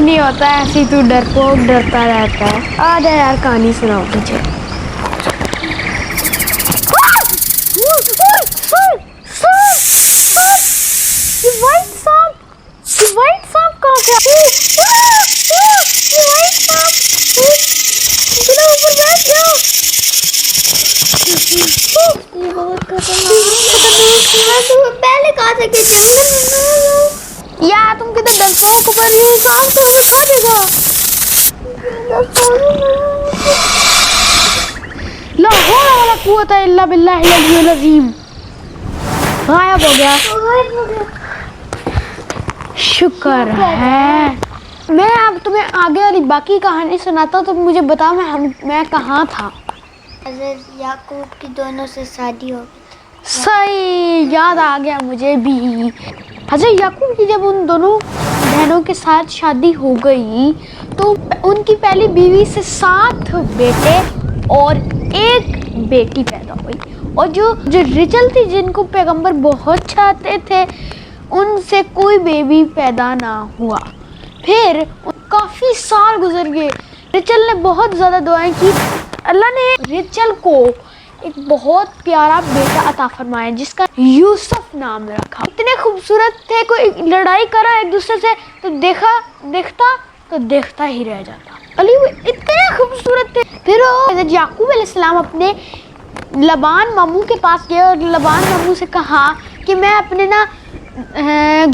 نہیں ہوتا ہے، ایسی تو ڈرپوک ڈرتا رہتا ہے. آ جا یار کہانی سناؤ مجھے. پہلے کہا تھا کہ یا تم کتنے ڈرپوک پر یہ سانپ تو ہمیں کھا دے گا. لا حول ولا قوت الا باللہ العلی العظیم. غائب ہو گیا. شکر ہے. میں اب تمہیں آگے والی باقی کہانی سناتا ہوں. تم مجھے بتاؤ میں کہاں تھا. حضرت یعقوب کی دونوں سے شادی ہو گئی. صحیح یاد آ گیا مجھے بھی. حضرت یعقوب کی جب ان دونوں بہنوں کے ساتھ شادی ہو گئی تو ان کی پہلی بیوی سے 7 بیٹے اور 1 بیٹی پیدا ہوئی. اور جو رچل تھی جن کو پیغمبر بہت چاہتے تھے ان سے کوئی بیبی پیدا نہ ہوا. پھر کافی سال گزر گئے. رچل نے بہت زیادہ دعائیں کی. اللہ نے رچل کو ایک بہت پیارا بیٹا عطا فرمایا جس کا یوسف نام رکھا. اتنے خوبصورت تھے, کوئی لڑائی کرا ایک دوسرے سے تو دیکھتا ہی رہ جاتا. علی وہ اتنے خوبصورت تھے. پھر حضرت یعقوب علیہ السلام اپنے لبان ماموں کے پاس گئے اور لبان ماموں سے کہا کہ میں اپنے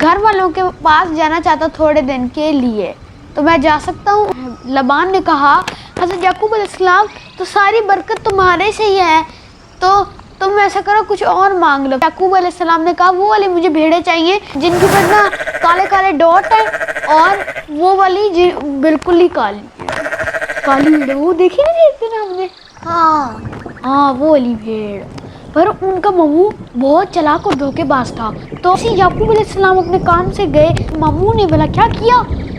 گھر والوں کے پاس جانا چاہتا ہوں تھوڑے دن کے لیے, تو میں جا سکتا ہوں. لبان نے کہا حضرت یعقوب علیہ السلام تو ساری برکت تمہارے سے ہی ہے, تو تم ایسا کرو کچھ اور مانگ لو. یعقوب علیہ السلام نے کہا وہ والی مجھے بھیڑیں چاہیے جن کے اوپر کالے کالے ڈاٹ ہیں اور وہ والی بالکل ہی کالی بھیڑ. وہ دیکھی نا ایک دن ہم نے, ہاں وہ والی بھیڑ. پر ان کا ماموں بہت چلاک اور دھوکے باز تھا. تو اسی یعقوب علیہ السلام اپنے کام سے گئے. ماموں نے بولا کیا کیا,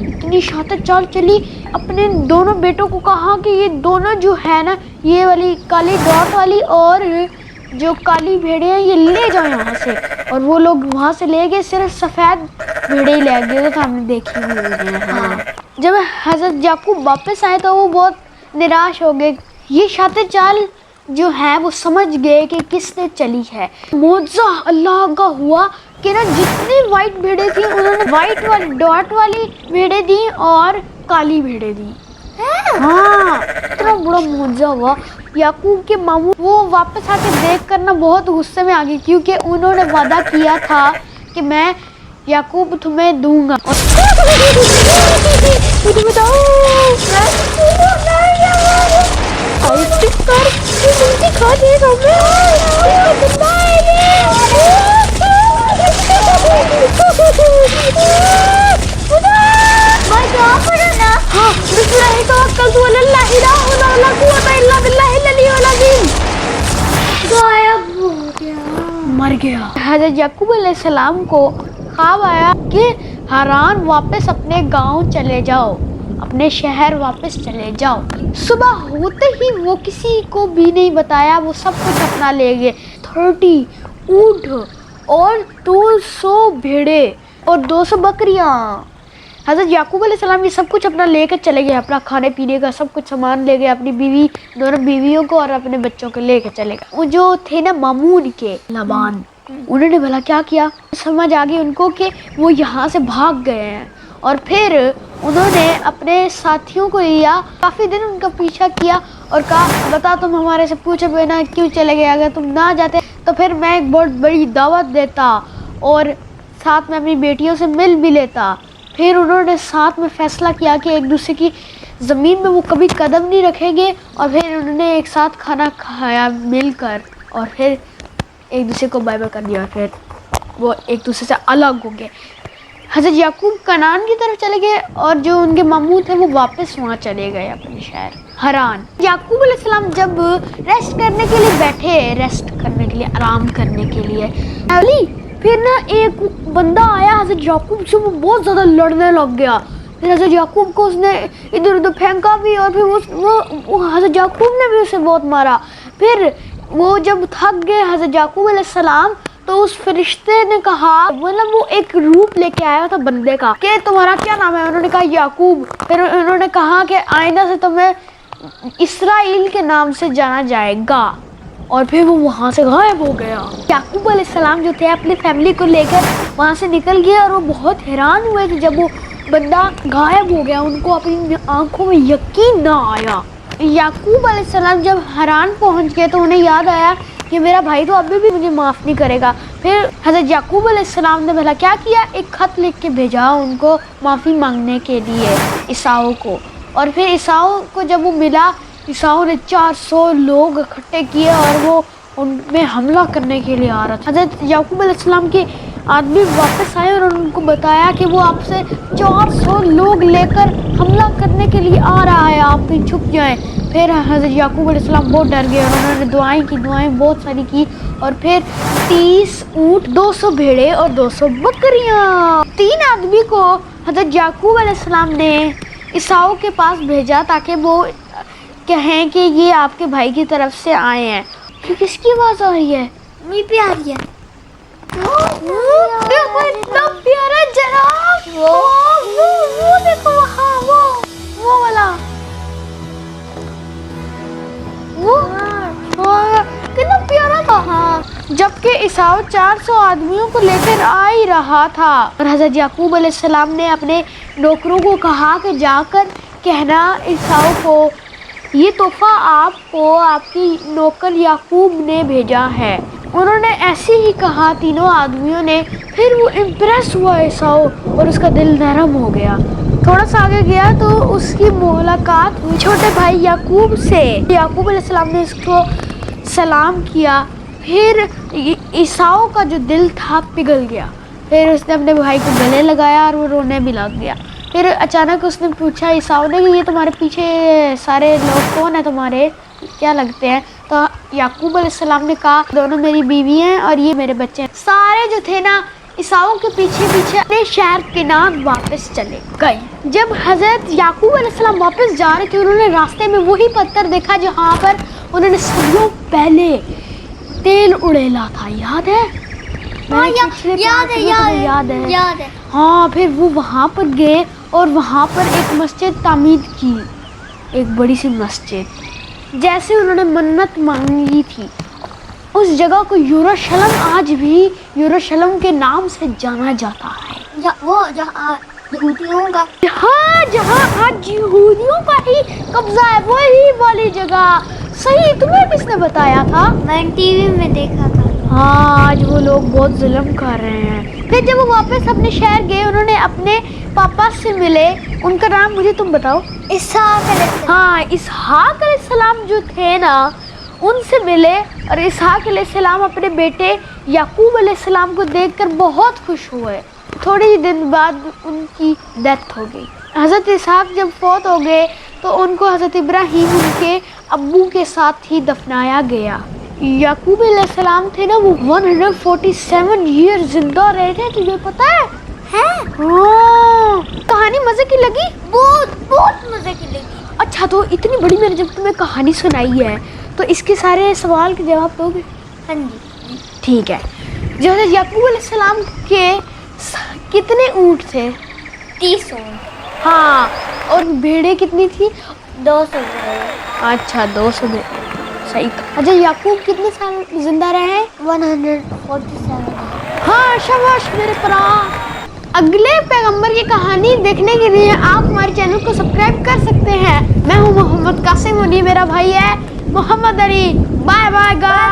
اتنی شاطر چال چلی. اپنے دونوں بیٹوں کو کہا کہ یہ دونوں جو ہے نا, یہ والی کالی ڈاٹ والی اور جو کالی بھیڑیں ہیں یہ لے جاؤ یہاں سے. اور وہ لوگ وہاں سے لے گئے, صرف سفید بھیڑیں ہی لے گئے. تو ہم نے دیکھی ہوئی ہیں. جب حضرت یعقوب واپس آئے تو وہ بہت نراش ہو گئے. یہ شاطر چال جو ہے وہ سمجھ گئے کہ کس نے چلی ہے. معجزہ اللہ کا ہوا کہ نا جتنی وائٹ بھیڑیں تھیں انہوں نے وائٹ والی ڈاٹ والی بھیڑیں دی اور کالی بھیڑیں دی. ہاں اتنا بڑا معجزہ ہوا. یعقوب کے ماموں وہ واپس آ کے دیکھ کر نا بہت غصے میں آ گئی, کیونکہ انہوں نے وعدہ کیا تھا کہ میں یعقوب تمہیں دوں گا. مر گیا. حضرت یعقوب علیہ السلام کو خواب آیا کہ حران واپس اپنے گاؤں چلے جاؤ, اپنے شہر واپس چلے جاؤ. صبح ہوتے ہی وہ کسی کو بھی نہیں بتایا, وہ سب کچھ اپنا لے گئے. 30 اونٹ اور 200 بھیڑے اور 200 بکریاں. حضرت یعقوب علیہ السلام یہ سب کچھ اپنا لے کے چلے گئے. اپنا کھانے پینے کا سب کچھ سامان لے گئے, اپنی بیوی دونوں بیویوں کو اور اپنے بچوں کو لے کے چلے گئے. وہ جو تھے نا مامون کے لبان, انہوں نے بھلا کیا کیا, سمجھ آ گئی ان کو کہ وہ یہاں سے بھاگ گئے ہیں. اور پھر انہوں نے اپنے ساتھیوں کو لیا, کافی دن ان کا پیچھا کیا اور کہا بتا تم ہمارے سے پوچھے بنا کیوں چلے گئے, اگر تم نہ جاتے تو پھر میں ایک بہت بڑی دعوت دیتا اور ساتھ میں اپنی بیٹیوں سے مل بھی لیتا. پھر انہوں نے ساتھ میں فیصلہ کیا کہ ایک دوسرے کی زمین میں وہ کبھی قدم نہیں رکھیں گے, اور پھر انہوں نے ایک ساتھ کھانا کھایا مل کر, اور پھر ایک دوسرے کو بائے بائے کر دیا. پھر وہ ایک دوسرے سے الگ ہو گئے. حضرت یعقوب کنعان کی طرف چلے گئے اور جو ان کے ماموں تھے وہ واپس وہاں چلے گئے اپنے شہر حران. یعقوب علیہ السلام جب ریسٹ کرنے کے لیے آرام کرنے کے لیے پھر نا ایک بندہ آیا حضرت یعقوب سے, وہ بہت زیادہ لڑنے لگ گیا. پھر حضرت یعقوب کو اس نے ادھر ادھر پھینکا بھی, اور پھر وہ حضرت یعقوب نے بھی اسے بہت مارا. پھر وہ جب تھک گئے حضرت یعقوب علیہ السلام تو اس فرشتے نے کہا, مطلب وہ ایک روپ لے کے آیا تھا بندے کا, کہ تمہارا کیا نام ہے؟ انہوں نے کہا یعقوب. پھر انہوں نے کہا کہ آئندہ سے تمہیں اسرائیل کے نام سے جانا جائے گا, اور پھر وہ وہاں سے غائب ہو گیا. یعقوب علیہ السلام جو تھے اپنی فیملی کو لے کر وہاں سے نکل گئے, اور وہ بہت حیران ہوئے کہ جب وہ بندہ غائب ہو گیا ان کو اپنی آنکھوں میں یقین نہ آیا. یعقوب علیہ السلام جب حران پہنچ گئے تو انہیں یاد آیا کہ میرا بھائی تو ابھی بھی مجھے معاف نہیں کرے گا. پھر حضرت یعقوب علیہ السلام نے بھلا کیا کیا, ایک خط لکھ کے بھیجا ان کو معافی مانگنے کے لیے عیساؤ کو. اور پھر عیساؤ کو جب وہ ملا, عیساؤ نے 400 لوگ اکٹھے کیے اور وہ ان میں حملہ کرنے کے لیے آ رہا تھا. حضرت یعقوب علیہ السلام کے آدمی واپس آئے اور ان کو بتایا کہ وہ آپ سے 400 لوگ لے کر حملہ کرنے کے لیے آ رہا ہے, آپ کہیں چھپ جائیں. پھر حضرت یعقوب علیہ السلام بہت ڈر گئے اور انہوں نے دعائیں بہت ساری کی, اور پھر 30 اونٹ, 200 بھیڑے اور 200 بکریاں, 3 آدمی کو حضرت یعقوب علیہ السلام نے عیساؤ کے پاس بھیجا تاکہ وہ کہیں کہ یہ آپ کے بھائی کی طرف سے آئے ہیں. کہ کس کی آواز آ رہی ہے؟ می بھی آ رہی ہے. دیکھو اتنا پیارا جناب, وہ دیکھو وہاں, وہ والا, وہ کتنا پیارا تھا. جبکہ عیساؤ 400 آدمیوں کو لے کر آ ہی رہا تھا, اور حضرت یعقوب علیہ السلام نے اپنے نوکروں کو کہا کہ جا کر کہنا عیساؤ کو یہ تحفہ آپ کو آپ کی نوکر یعقوب نے بھیجا ہے. انہوں نے ایسے ہی کہا تینوں آدمیوں نے. پھر وہ امپریس ہوا عیساؤ اور اس کا دل نرم ہو گیا. تھوڑا سا آگے گیا تو اس کی ملاقات چھوٹے بھائی یعقوب سے. یعقوب علیہ السلام نے اس کو سلام کیا. پھر عیساؤ کا جو دل تھا پگھل گیا. پھر اس نے اپنے بھائی کو گلے لگایا اور وہ رونے بھی لگ گیا. پھر اچانک اس نے پوچھا عیساؤ نے کہ یہ تمہارے پیچھے سارے لوگ کون ہیں, تمہارے کیا لگتے ہیں؟ تو یعقوب علیہ السلام نے کہا دونوں میری بیوی ہیں اور یہ میرے بچے ہیں. سارے جو تھے نا عیساؤ کے پیچھے پیچھے اپنے شہر کنعان واپس چلے گئے. جب حضرت یعقوب علیہ السلام واپس جا رہے تھے انہوں نے راستے میں وہی پتھر دیکھا جہاں پر انہوں نے صدیوں پہلے تیل اڑیلا تھا. یاد ہے؟ یاد ہے. ہاں, پھر وہ وہاں پر گئے اور وہاں پر ایک مسجد تعمیر کی, ایک بڑی سی مسجد جیسے انہوں نے منت مانگی تھی. اس جگہ کو یروشلم آج بھی یروشلم کے نام سے جانا جاتا ہے. وہ جہاں یہودیوں کا, ہاں جہاں آج یہودیوں کا ہی قبضہ ہے, وہی والی جگہ. صحیح, تمہیں کس نے بتایا تھا؟ میں نے ٹی وی میں دیکھا تھا. ہاں, آج وہ لوگ بہت ظلم کر رہے ہیں. پھر جب وہ واپس اپنے شہر گئے انہوں نے اپنے پاپا سے ملے. ان کا نام مجھے تم بتاؤ. اسحاق علیہ السلام. ہاں, اسحاق علیہ السلام جو تھے نا ان سے ملے, اور اسحاق علیہ السلام اپنے بیٹے یعقوب علیہ السلام کو دیکھ کر بہت خوش ہوئے. تھوڑے ہی دن بعد ان کی ڈیتھ ہو گئی. حضرت اسحاق جب فوت ہو گئے تو ان کو حضرت ابراہیم ان کے ابو کے ساتھ ہی دفنایا گیا. یعقوب علیہ السلام تھے نا وہ 147 ایئر زندہ رہے تھے. تجھے پتا ہے؟ ہاں, کہانی مزے کی لگی؟ بہت مزے کی لگی. اچھا, تو اتنی بڑی میں نے جب تمہیں کہانی سنائی ہے تو اس کے سارے سوال کے جواب دو گے؟ ہاں جی. ٹھیک ہے. جو حضرت یعقوب علیہ السلام کے کتنے اونٹ تھے؟ 30. ہاں, اور بھیڑیں کتنی تھی؟ 200. اچھا, 200 بھیڑیں. صحیح. حضرت یعقوب کتنے سال زندہ رہے؟ 147. ہاں, شاباش میرے پرا. اگلے پیغمبر کی کہانی دیکھنے کے لیے آپ ہمارے چینل کو سبسکرائب کر سکتے ہیں. میں ہوں محمد قاسم اور یہ میرا بھائی ہے Muhammad Ali. Bye bye guys.